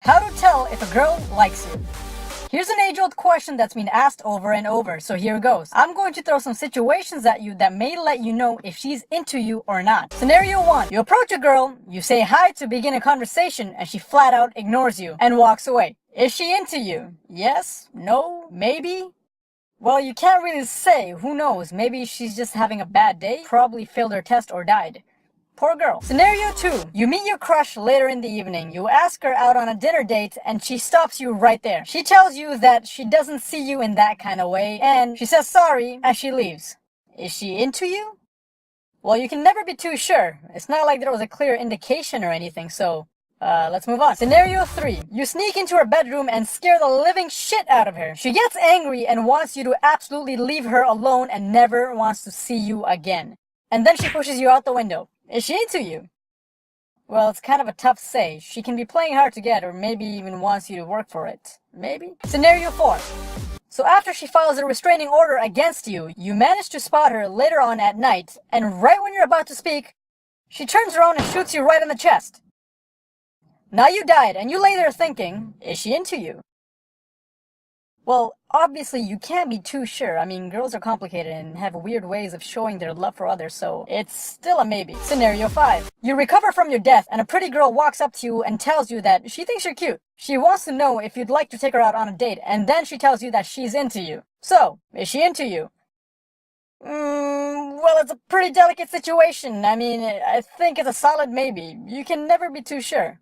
How to tell if a girl likes you. Here's an age-old question that's been asked over and over, so here goes. I'm going to throw some situations at you that may let you know if she's into you or not. Scenario 1. You approach a girl, you say hi to begin a conversation, and she flat out ignores you and walks away. Is she into you? Yes? No? Maybe? Well, you can't really say. Who knows? Maybe she's just having a bad day, probably failed her test or died. Poor girl. Scenario 2. You meet your crush later in the evening. You ask her out on a dinner date and she stops you right there. She tells you that she doesn't see you in that kind of way and she says sorry and she leaves. Is she into you? Well, you can never be too sure. It's not like there was a clear indication or anything, so let's move on. Scenario 3. You sneak into her bedroom and scare the living shit out of her. She gets angry and wants you to absolutely leave her alone and never wants to see you again. And then she pushes you out the window. Is she into you? Well, it's kind of a tough say. She can be playing hard to get or maybe even wants you to work for it. Maybe? Scenario 4. So after she files a restraining order against you, you manage to spot her later on at night, and right when you're about to speak, she turns around and shoots you right in the chest. Now you died, and you lay there thinking, is she into you? Well, obviously you can't be too sure. I mean, girls are complicated and have weird ways of showing their love for others, so it's still a maybe. Scenario 5. You recover from your death and a pretty girl walks up to you and tells you that she thinks you're cute. She wants to know if you'd like to take her out on a date, and then she tells you that she's into you. So, is she into you? Well, it's a pretty delicate situation. I mean, I think it's a solid maybe. You can never be too sure.